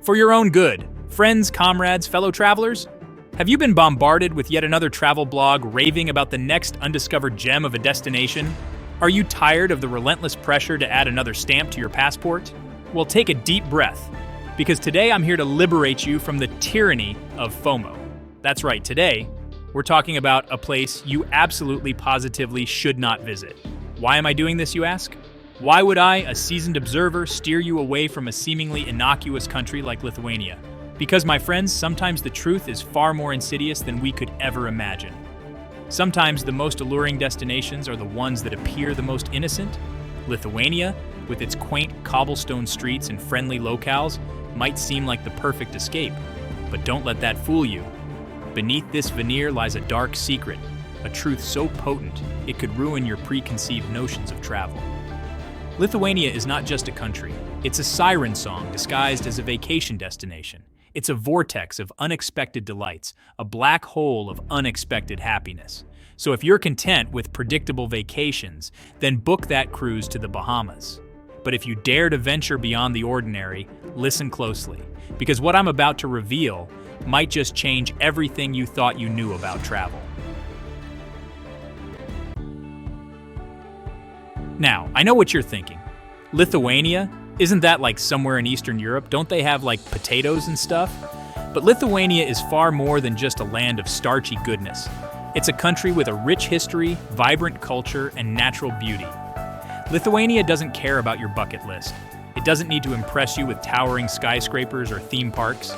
For your own good, friends, comrades, fellow travelers, have you been bombarded with yet another travel blog raving about the next undiscovered gem of a destination? Are you tired of the relentless pressure to add another stamp to your passport? Well, take a deep breath, because today I'm here to liberate you from the tyranny of FOMO. That's right, today we're talking about a place you absolutely positively should not visit. Why am I doing this, you ask? Why would I, a seasoned observer, steer you away from a seemingly innocuous country like Lithuania? Because, my friends, sometimes the truth is far more insidious than we could ever imagine. Sometimes the most alluring destinations are the ones that appear the most innocent. Lithuania, with its quaint cobblestone streets and friendly locales, might seem like the perfect escape. But don't let that fool you. Beneath this veneer lies a dark secret, a truth so potent it could ruin your preconceived notions of travel. Lithuania is not just a country, it's a siren song disguised as a vacation destination. It's a vortex of unexpected delights, a black hole of unexpected happiness. So if you're content with predictable vacations, then book that cruise to the Bahamas. But if you dare to venture beyond the ordinary, listen closely, because what I'm about to reveal might just change everything you thought you knew about travel. Now, I know what you're thinking. Lithuania? Isn't that like somewhere in Eastern Europe? Don't they have like potatoes and stuff? But Lithuania is far more than just a land of starchy goodness. It's a country with a rich history, vibrant culture, and natural beauty. Lithuania doesn't care about your bucket list. It doesn't need to impress you with towering skyscrapers or theme parks.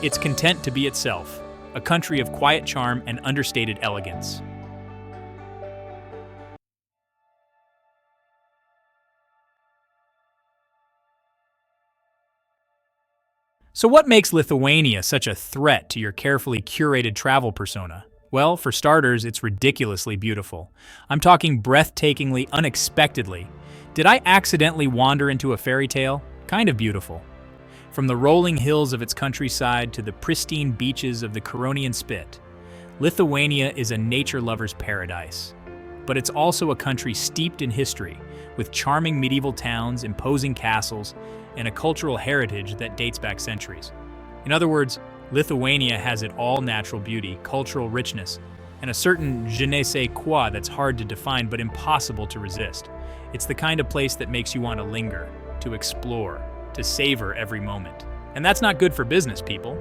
It's content to be itself, a country of quiet charm and understated elegance. So what makes Lithuania such a threat to your carefully curated travel persona? Well, for starters, it's ridiculously beautiful. I'm talking breathtakingly, unexpectedly. Did I accidentally wander into a fairy tale? Kind of beautiful. From the rolling hills of its countryside to the pristine beaches of the Curonian Spit, Lithuania is a nature lover's paradise. But it's also a country steeped in history, with charming medieval towns, imposing castles, and a cultural heritage that dates back centuries. In other words, Lithuania has it all: natural beauty, cultural richness, and a certain je ne sais quoi that's hard to define but impossible to resist. It's the kind of place that makes you want to linger, to explore, to savor every moment. And that's not good for business, people.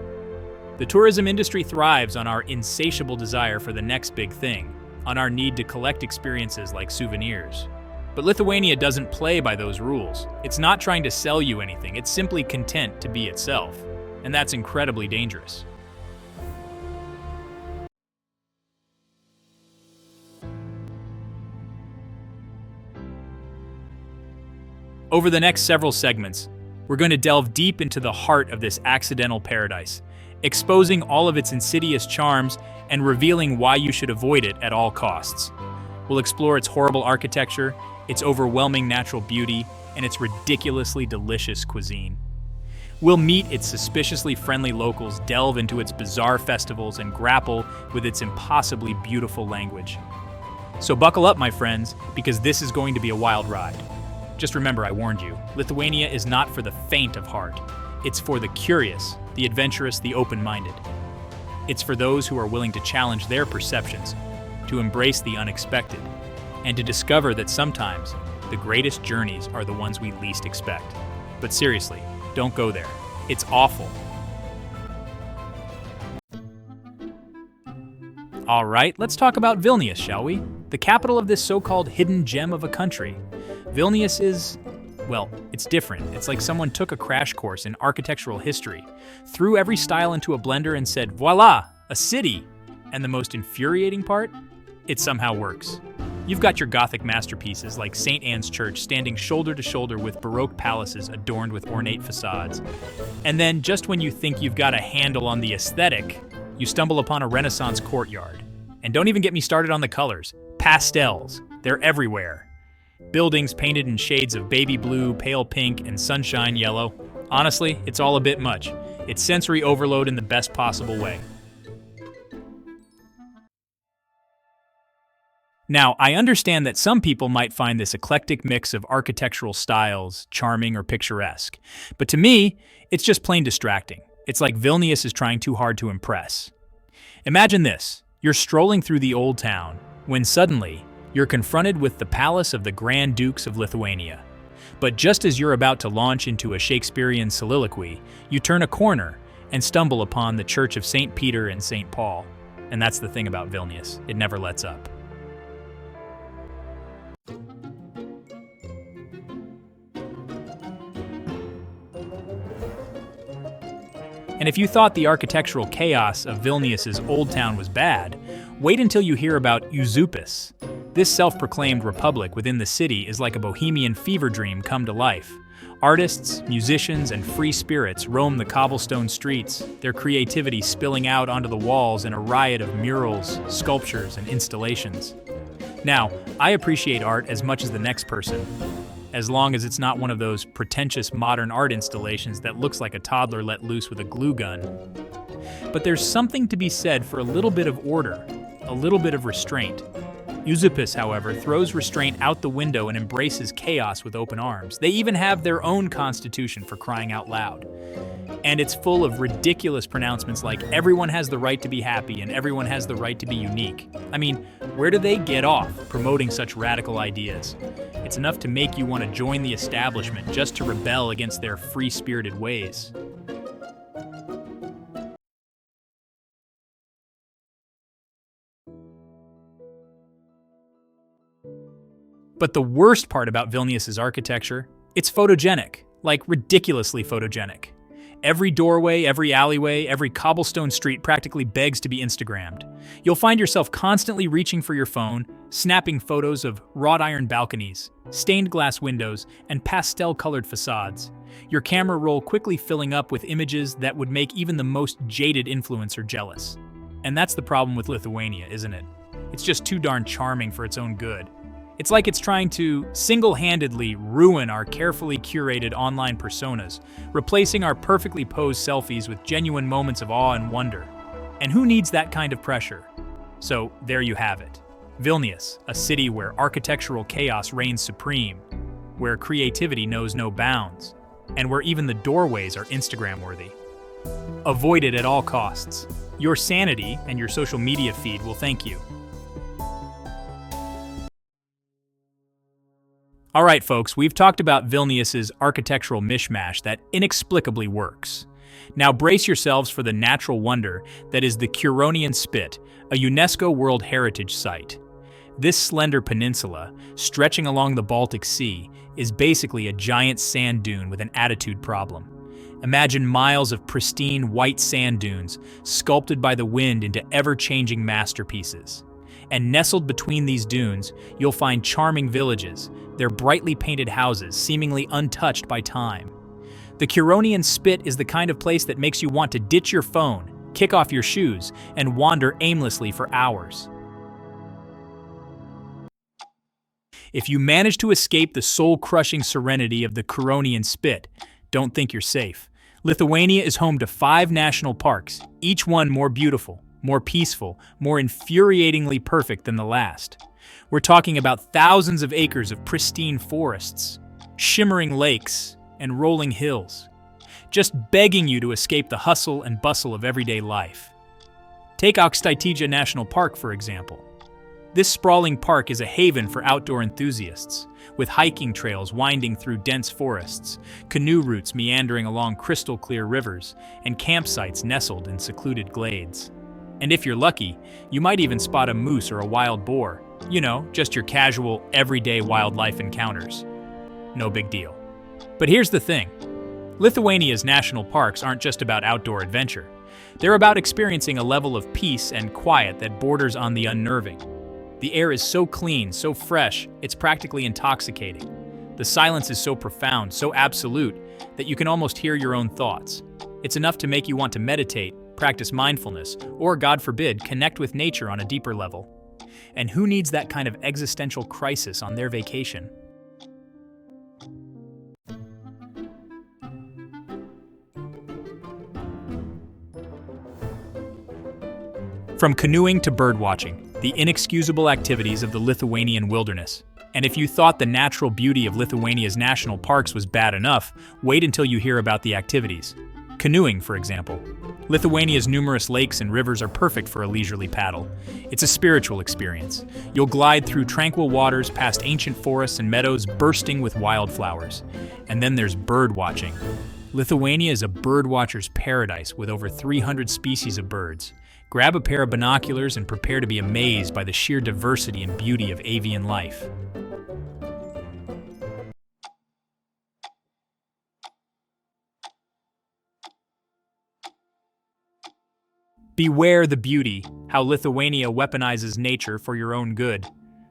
The tourism industry thrives on our insatiable desire for the next big thing, on our need to collect experiences like souvenirs. But Lithuania doesn't play by those rules. It's not trying to sell you anything, it's simply content to be itself. And that's incredibly dangerous. Over the next several segments, we're going to delve deep into the heart of this accidental paradise, exposing all of its insidious charms and revealing why you should avoid it at all costs. We'll explore its horrible architecture, its overwhelming natural beauty, and its ridiculously delicious cuisine. We'll meet its suspiciously friendly locals, delve into its bizarre festivals, and grapple with its impossibly beautiful language. So buckle up, my friends, because this is going to be a wild ride. Just remember, I warned you, Lithuania is not for the faint of heart. It's for the curious, the adventurous, the open-minded. It's for those who are willing to challenge their perceptions, to embrace the unexpected, and to discover that sometimes the greatest journeys are the ones we least expect. But seriously, don't go there. It's awful. All right, let's talk about Vilnius, shall we? The capital of this so-called hidden gem of a country. Vilnius is, well, it's different. It's like someone took a crash course in architectural history, threw every style into a blender and said, voila, a city. And the most infuriating part? It somehow works. You've got your Gothic masterpieces like St. Anne's Church standing shoulder to shoulder with Baroque palaces adorned with ornate facades. And then, just when you think you've got a handle on the aesthetic, you stumble upon a Renaissance courtyard. And don't even get me started on the colors. Pastels. They're everywhere. Buildings painted in shades of baby blue, pale pink, and sunshine yellow. Honestly, it's all a bit much. It's sensory overload in the best possible way. Now, I understand that some people might find this eclectic mix of architectural styles charming or picturesque, but to me, it's just plain distracting. It's like Vilnius is trying too hard to impress. Imagine this: you're strolling through the old town when suddenly you're confronted with the palace of the Grand Dukes of Lithuania. But just as you're about to launch into a Shakespearean soliloquy, you turn a corner and stumble upon the Church of St. Peter and St. Paul. And that's the thing about Vilnius, it never lets up. And if you thought the architectural chaos of Vilnius's old town was bad, wait until you hear about Uzupis. This self-proclaimed republic within the city is like a bohemian fever dream come to life. Artists, musicians, and free spirits roam the cobblestone streets, their creativity spilling out onto the walls in a riot of murals, sculptures, and installations. Now, I appreciate art as much as the next person, as long as it's not one of those pretentious modern art installations that looks like a toddler let loose with a glue gun. But there's something to be said for a little bit of order, a little bit of restraint. Uzupis, however, throws restraint out the window and embraces chaos with open arms. They even have their own constitution, for crying out loud. And it's full of ridiculous pronouncements like everyone has the right to be happy and everyone has the right to be unique. I mean, where do they get off promoting such radical ideas? It's enough to make you want to join the establishment just to rebel against their free-spirited ways. But the worst part about Vilnius's architecture, it's photogenic, like ridiculously photogenic. Every doorway, every alleyway, every cobblestone street practically begs to be Instagrammed. You'll find yourself constantly reaching for your phone, snapping photos of wrought iron balconies, stained glass windows, and pastel-colored facades. Your camera roll quickly filling up with images that would make even the most jaded influencer jealous. And that's the problem with Lithuania, isn't it? It's just too darn charming for its own good. It's like it's trying to single-handedly ruin our carefully curated online personas, replacing our perfectly posed selfies with genuine moments of awe and wonder. And who needs that kind of pressure? So there you have it. Vilnius, a city where architectural chaos reigns supreme, where creativity knows no bounds, and where even the doorways are Instagram-worthy. Avoid it at all costs. Your sanity and your social media feed will thank you. All right, folks, we've talked about Vilnius's architectural mishmash that inexplicably works. Now brace yourselves for the natural wonder that is the Curonian Spit, a UNESCO World Heritage Site. This slender peninsula, stretching along the Baltic Sea, is basically a giant sand dune with an attitude problem. Imagine miles of pristine white sand dunes, sculpted by the wind into ever-changing masterpieces. And nestled between these dunes, you'll find charming villages, their brightly painted houses seemingly untouched by time. The Curonian Spit is the kind of place that makes you want to ditch your phone, kick off your shoes, and wander aimlessly for hours. If you manage to escape the soul-crushing serenity of the Curonian Spit, don't think you're safe. Lithuania is home to 5 national parks, each one more beautiful, more peaceful, more infuriatingly perfect than the last. We're talking about thousands of acres of pristine forests, shimmering lakes, and rolling hills, just begging you to escape the hustle and bustle of everyday life. Take Aukštaitija National Park, for example. This sprawling park is a haven for outdoor enthusiasts, with hiking trails winding through dense forests, canoe routes meandering along crystal-clear rivers, and campsites nestled in secluded glades. And if you're lucky, you might even spot a moose or a wild boar. You know, just your casual, everyday wildlife encounters. No big deal. But here's the thing. Lithuania's national parks aren't just about outdoor adventure. They're about experiencing a level of peace and quiet that borders on the unnerving. The air is so clean, so fresh, it's practically intoxicating. The silence is so profound, so absolute, that you can almost hear your own thoughts. It's enough to make you want to meditate, practice mindfulness, or, God forbid, connect with nature on a deeper level. And who needs that kind of existential crisis on their vacation? From canoeing to birdwatching, the inexcusable activities of the Lithuanian wilderness. And if you thought the natural beauty of Lithuania's national parks was bad enough, wait until you hear about the activities. Canoeing, for example. Lithuania's numerous lakes and rivers are perfect for a leisurely paddle. It's a spiritual experience. You'll glide through tranquil waters past ancient forests and meadows bursting with wildflowers. And then there's bird watching. Lithuania is a birdwatcher's paradise with over 300 species of birds. Grab a pair of binoculars and prepare to be amazed by the sheer diversity and beauty of avian life. Beware the beauty, how Lithuania weaponizes nature for your own good.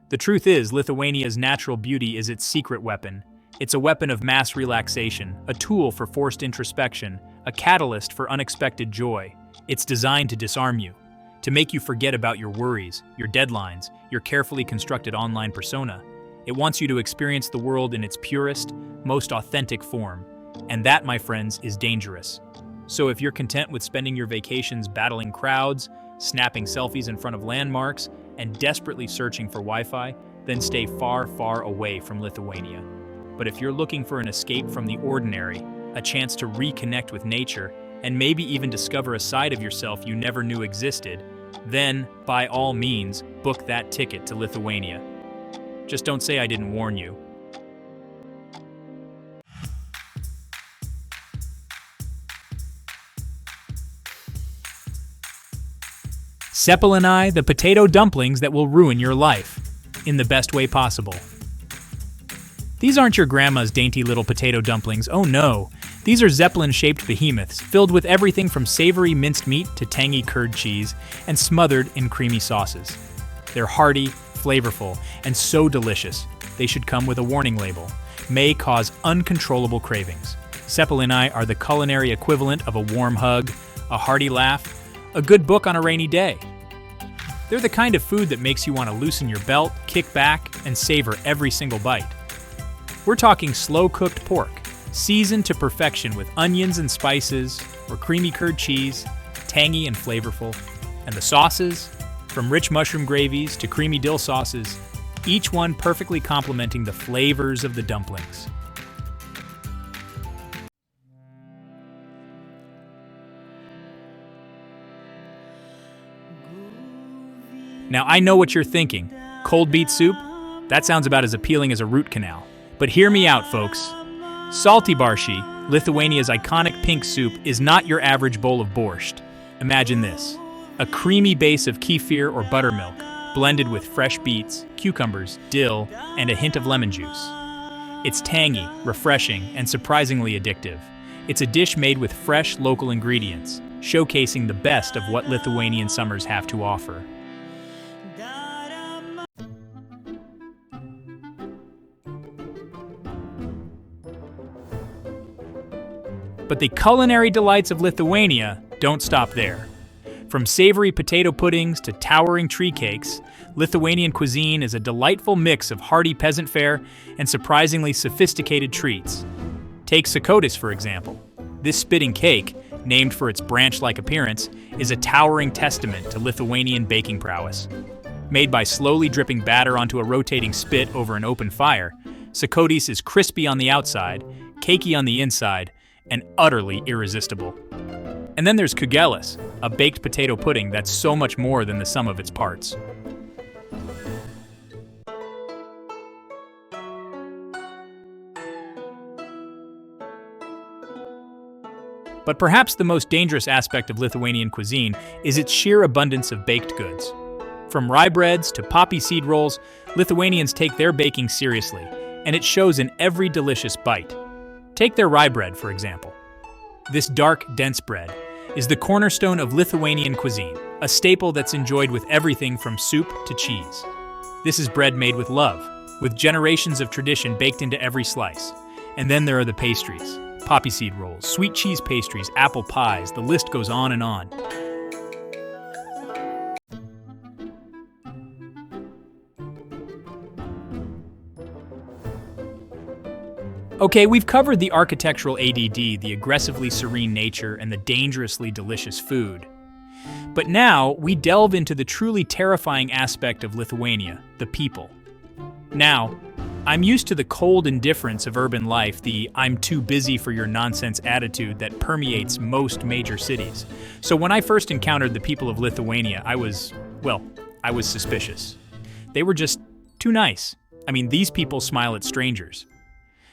The truth is, Lithuania's natural beauty is its secret weapon. It's a weapon of mass relaxation, a tool for forced introspection, a catalyst for unexpected joy. It's designed to disarm you, to make you forget about your worries, your deadlines, your carefully constructed online persona. It wants you to experience the world in its purest, most authentic form. And that, my friends, is dangerous. So if you're content with spending your vacations battling crowds, snapping selfies in front of landmarks, and desperately searching for Wi-Fi, then stay far, far away from Lithuania. But if you're looking for an escape from the ordinary, a chance to reconnect with nature, and maybe even discover a side of yourself you never knew existed, then, by all means, book that ticket to Lithuania. Just don't say I didn't warn you. Cepelini, the potato dumplings that will ruin your life, in the best way possible. These aren't your grandma's dainty little potato dumplings, oh no. These are Zeppelin-shaped behemoths, filled with everything from savory minced meat to tangy curd cheese, and smothered in creamy sauces. They're hearty, flavorful, and so delicious, they should come with a warning label. May cause uncontrollable cravings. Cepelini are the culinary equivalent of a warm hug, a hearty laugh, a good book on a rainy day. They're the kind of food that makes you want to loosen your belt, kick back, and savor every single bite. We're talking slow-cooked pork, seasoned to perfection with onions and spices, or creamy curd cheese, tangy and flavorful. And the sauces, from rich mushroom gravies to creamy dill sauces, each one perfectly complementing the flavors of the dumplings. Now I know what you're thinking. Cold beet soup? That sounds about as appealing as a root canal. But hear me out, folks. Salty barshi, Lithuania's iconic pink soup, is not your average bowl of borscht. Imagine this: a creamy base of kefir or buttermilk, blended with fresh beets, cucumbers, dill, and a hint of lemon juice. It's tangy, refreshing, and surprisingly addictive. It's a dish made with fresh, local ingredients, showcasing the best of what Lithuanian summers have to offer. But the culinary delights of Lithuania don't stop there. From savory potato puddings to towering tree cakes, Lithuanian cuisine is a delightful mix of hearty peasant fare and surprisingly sophisticated treats. Take Sarcastic, for example. This spitting cake, named for its branch-like appearance, is a towering testament to Lithuanian baking prowess. Made by slowly dripping batter onto a rotating spit over an open fire, Sarcastic is crispy on the outside, cakey on the inside, and utterly irresistible. And then there's kugelis, a baked potato pudding that's so much more than the sum of its parts. But perhaps the most dangerous aspect of Lithuanian cuisine is its sheer abundance of baked goods. From rye breads to poppy seed rolls, Lithuanians take their baking seriously, and it shows in every delicious bite. Take their rye bread, for example. This dark, dense bread is the cornerstone of Lithuanian cuisine, a staple that's enjoyed with everything from soup to cheese. This is bread made with love, with generations of tradition baked into every slice. And then there are the pastries: poppy seed rolls, sweet cheese pastries, apple pies, the list goes on and on. Okay, we've covered the architectural ADD, the aggressively serene nature, and the dangerously delicious food. But now we delve into the truly terrifying aspect of Lithuania, the people. Now, I'm used to the cold indifference of urban life, the "I'm too busy for your nonsense" attitude that permeates most major cities. So when I first encountered the people of Lithuania, I was suspicious. They were just too nice. I mean, these people smile at strangers.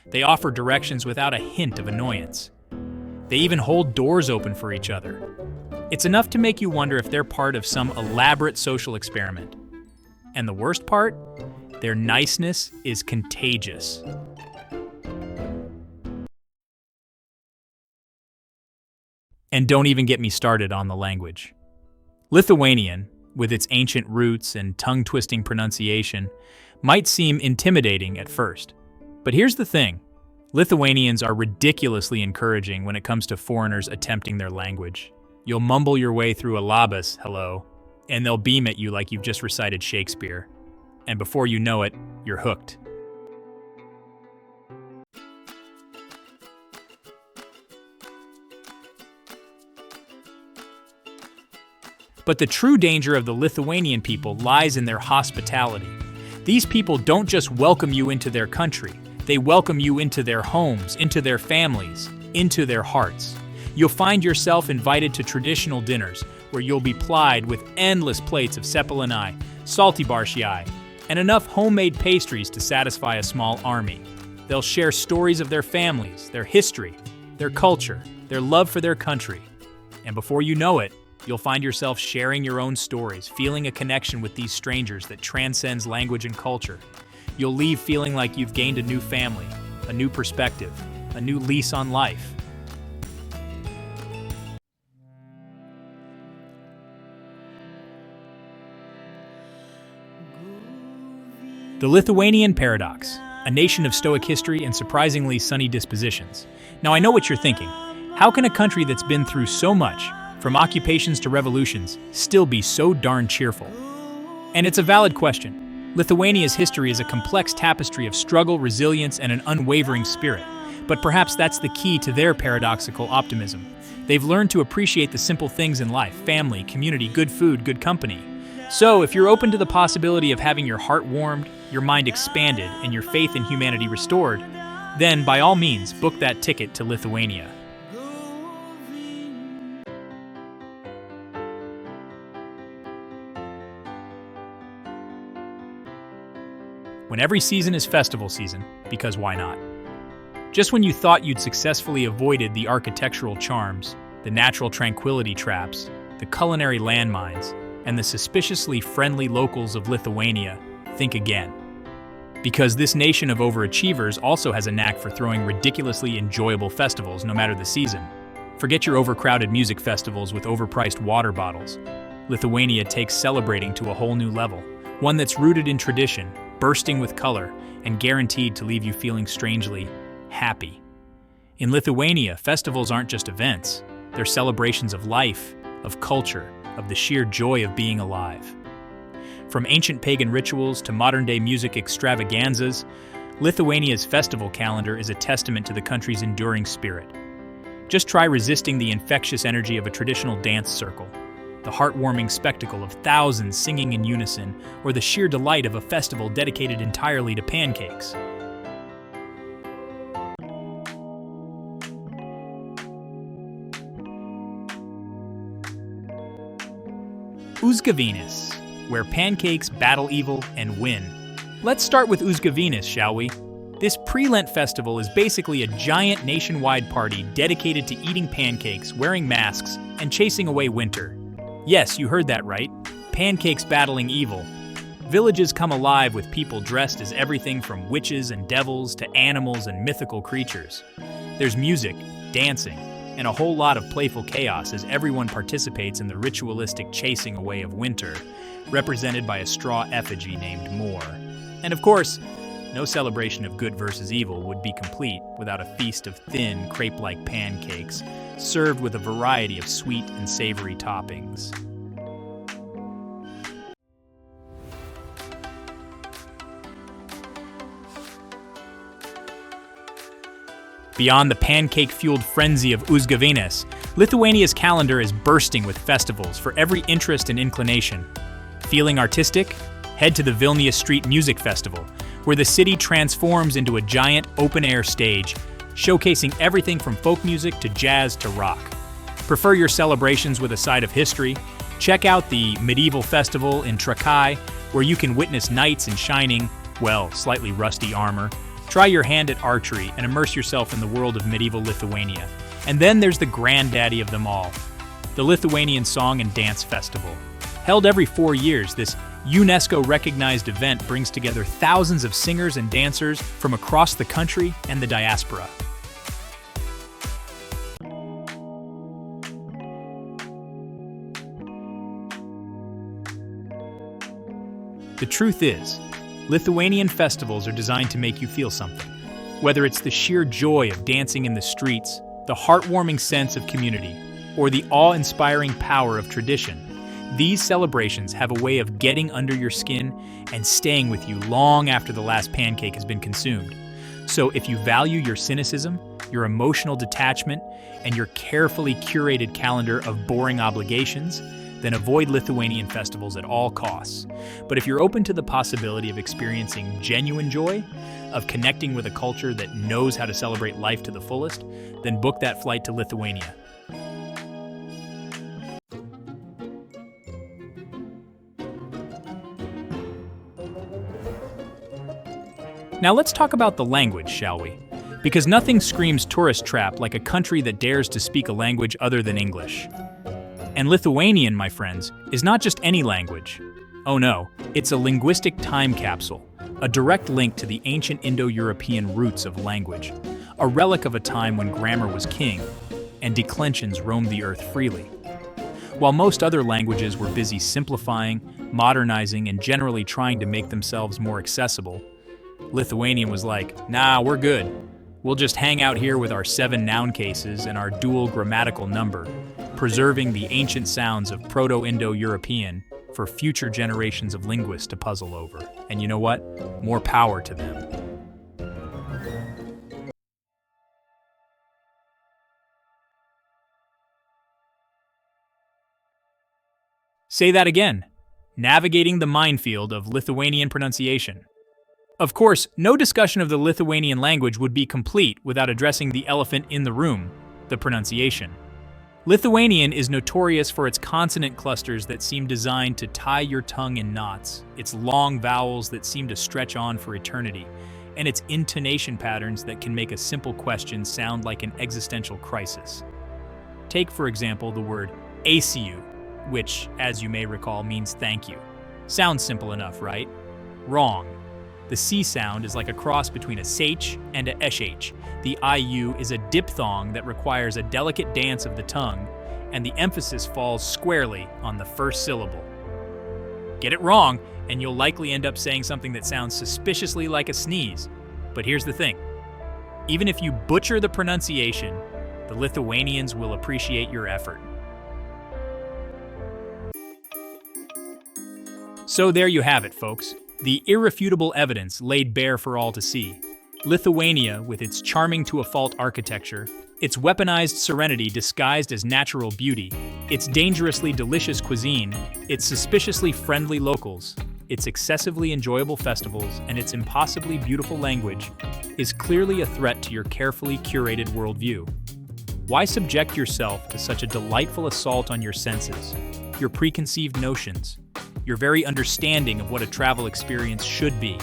They offer directions without a hint of annoyance. They even hold doors open for each other. It's enough to make you wonder if they're part of some elaborate social experiment. And the worst part? Their niceness is contagious. And don't even get me started on the language. Lithuanian, with its ancient roots and tongue-twisting pronunciation, might seem intimidating at first. But here's the thing. Lithuanians are ridiculously encouraging when it comes to foreigners attempting their language. You'll mumble your way through a labas, hello, and they'll beam at you like you've just recited Shakespeare. And before you know it, you're hooked. But the true danger of the Lithuanian people lies in their hospitality. These people don't just welcome you into their country, they welcome you into their homes, into their families, into their hearts. You'll find yourself invited to traditional dinners where you'll be plied with endless plates of cepelinai, salty barshii, and enough homemade pastries to satisfy a small army. They'll share stories of their families, their history, their culture, their love for their country. And before you know it, you'll find yourself sharing your own stories, feeling a connection with these strangers that transcends language and culture. You'll leave feeling like you've gained a new family, a new perspective, a new lease on life. The Lithuanian Paradox, a nation of stoic history and surprisingly sunny dispositions. Now I know what you're thinking. How can a country that's been through so much, from occupations to revolutions, still be so darn cheerful? And it's a valid question. Lithuania's history is a complex tapestry of struggle, resilience, and an unwavering spirit. But perhaps that's the key to their paradoxical optimism. They've learned to appreciate the simple things in life: family, community, good food, good company. So, if you're open to the possibility of having your heart warmed, your mind expanded, and your faith in humanity restored, then by all means, book that ticket to Lithuania. When every season is festival season, because why not? Just when you thought you'd successfully avoided the architectural charms, the natural tranquility traps, the culinary landmines, and the suspiciously friendly locals of Lithuania, think again. Because this nation of overachievers also has a knack for throwing ridiculously enjoyable festivals no matter the season. Forget your overcrowded music festivals with overpriced water bottles. Lithuania takes celebrating to a whole new level, one that's rooted in tradition, bursting with color, and guaranteed to leave you feeling strangely happy. In Lithuania, festivals aren't just events, they're celebrations of life, of culture, of the sheer joy of being alive. From ancient pagan rituals to modern-day music extravaganzas, Lithuania's festival calendar is a testament to the country's enduring spirit. Just try resisting the infectious energy of a traditional dance circle, the heartwarming spectacle of thousands singing in unison, or the sheer delight of a festival dedicated entirely to pancakes. Uzgavinis, where pancakes battle evil and win. Let's start with Uzgavinis, shall we? This pre-Lent festival is basically a giant nationwide party dedicated to eating pancakes, wearing masks, and chasing away winter. Yes, you heard that right. Pancakes battling evil. Villages come alive with people dressed as everything from witches and devils to animals and mythical creatures. There's music, dancing, and a whole lot of playful chaos as everyone participates in the ritualistic chasing away of winter, represented by a straw effigy named Moor. And of course, no celebration of good versus evil would be complete without a feast of thin, crepe-like pancakes, served with a variety of sweet and savory toppings. Beyond the pancake-fueled frenzy of Uzgavinis, Lithuania's calendar is bursting with festivals for every interest and inclination. Feeling artistic? Head to the Vilnius Street Music Festival, where the city transforms into a giant open-air stage, showcasing everything from folk music to jazz to rock. Prefer your celebrations with a side of history? Check out the Medieval Festival in Trakai, where you can witness knights in shining, well, slightly rusty armor. Try your hand at archery and immerse yourself in the world of medieval Lithuania. And then there's the granddaddy of them all, the Lithuanian Song and Dance Festival. Held every 4 years, this UNESCO-recognized event brings together thousands of singers and dancers from across the country and the diaspora. The truth is, Lithuanian festivals are designed to make you feel something. Whether it's the sheer joy of dancing in the streets, the heartwarming sense of community, or the awe-inspiring power of tradition, these celebrations have a way of getting under your skin and staying with you long after the last pancake has been consumed. So if you value your cynicism, your emotional detachment, and your carefully curated calendar of boring obligations, then avoid Lithuanian festivals at all costs. But if you're open to the possibility of experiencing genuine joy, of connecting with a culture that knows how to celebrate life to the fullest, then book that flight to Lithuania. Now let's talk about the language, shall we? Because nothing screams tourist trap like a country that dares to speak a language other than English. And Lithuanian, my friends, is not just any language. Oh no, it's a linguistic time capsule, a direct link to the ancient Indo-European roots of language, a relic of a time when grammar was king and declensions roamed the earth freely. While most other languages were busy simplifying, modernizing, and generally trying to make themselves more accessible, Lithuanian was like, nah, we're good. We'll just hang out here with our 7 noun cases and our dual grammatical number, preserving the ancient sounds of Proto-Indo-European for future generations of linguists to puzzle over. And you know what? More power to them. Say that again. Navigating the minefield of Lithuanian pronunciation. Of course, no discussion of the Lithuanian language would be complete without addressing the elephant in the room, the pronunciation. Lithuanian is notorious for its consonant clusters that seem designed to tie your tongue in knots, its long vowels that seem to stretch on for eternity, and its intonation patterns that can make a simple question sound like an existential crisis. Take, for example, the word "aciu," which, as you may recall, means thank you. Sounds simple enough, right? Wrong. The C sound is like a cross between a sh and a sh. The IU is a diphthong that requires a delicate dance of the tongue, and the emphasis falls squarely on the first syllable. Get it wrong, and you'll likely end up saying something that sounds suspiciously like a sneeze. But here's the thing. Even if you butcher the pronunciation, the Lithuanians will appreciate your effort. So there you have it, folks. The irrefutable evidence laid bare for all to see. Lithuania, with its charming-to-a-fault architecture, its weaponized serenity disguised as natural beauty, its dangerously delicious cuisine, its suspiciously friendly locals, its excessively enjoyable festivals, and its impossibly beautiful language, is clearly a threat to your carefully curated worldview. Why subject yourself to such a delightful assault on your senses, your preconceived notions, your very understanding of what a travel experience should be?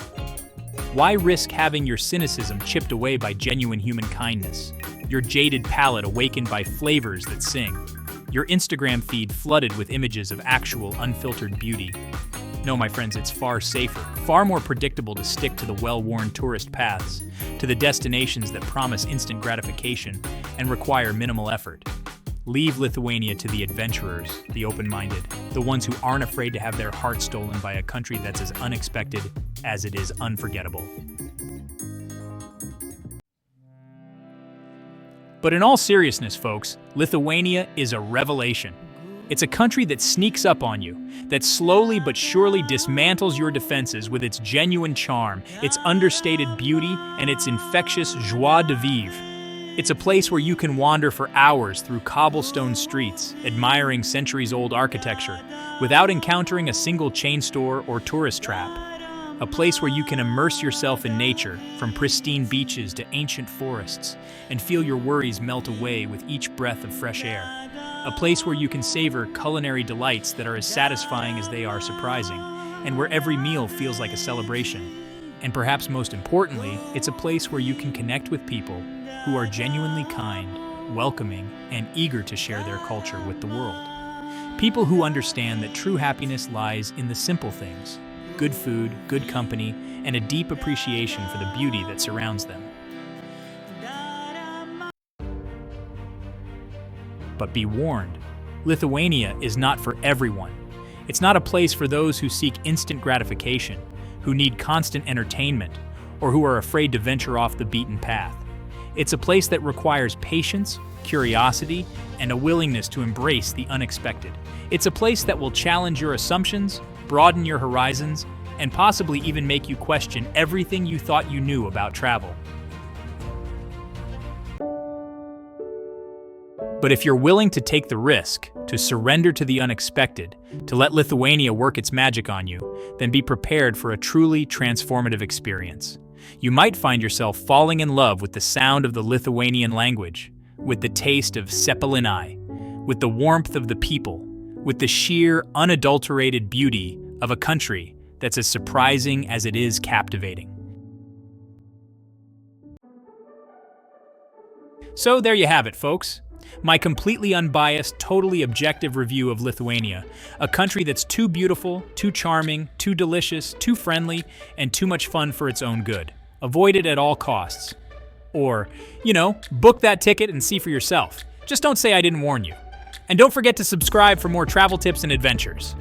Why risk having your cynicism chipped away by genuine human kindness, your jaded palate awakened by flavors that sing, your Instagram feed flooded with images of actual unfiltered beauty? No, my friends, it's far safer, far more predictable to stick to the well-worn tourist paths, to the destinations that promise instant gratification and require minimal effort. Leave Lithuania to the adventurers, the open-minded, the ones who aren't afraid to have their heart stolen by a country that's as unexpected as it is unforgettable. But in all seriousness, folks, Lithuania is a revelation. It's a country that sneaks up on you, that slowly but surely dismantles your defenses with its genuine charm, its understated beauty, and its infectious joie de vivre. It's a place where you can wander for hours through cobblestone streets, admiring centuries-old architecture, without encountering a single chain store or tourist trap. A place where you can immerse yourself in nature, from pristine beaches to ancient forests, and feel your worries melt away with each breath of fresh air. A place where you can savor culinary delights that are as satisfying as they are surprising, and where every meal feels like a celebration. And perhaps most importantly, it's a place where you can connect with people who are genuinely kind, welcoming, and eager to share their culture with the world. People who understand that true happiness lies in the simple things: good food, good company, and a deep appreciation for the beauty that surrounds them. But be warned, Lithuania is not for everyone. It's not a place for those who seek instant gratification, who need constant entertainment, or who are afraid to venture off the beaten path. It's a place that requires patience, curiosity, and a willingness to embrace the unexpected. It's a place that will challenge your assumptions, broaden your horizons, and possibly even make you question everything you thought you knew about travel. But if you're willing to take the risk, to surrender to the unexpected, to let Lithuania work its magic on you, then be prepared for a truly transformative experience. You might find yourself falling in love with the sound of the Lithuanian language, with the taste of cepelinai, with the warmth of the people, with the sheer, unadulterated beauty of a country that's as surprising as it is captivating. So there you have it, folks. My completely unbiased, totally objective review of Lithuania, a country that's too beautiful, too charming, too delicious, too friendly, and too much fun for its own good. Avoid it at all costs. Or, book that ticket and see for yourself. Just don't say I didn't warn you. And don't forget to subscribe for more travel tips and adventures.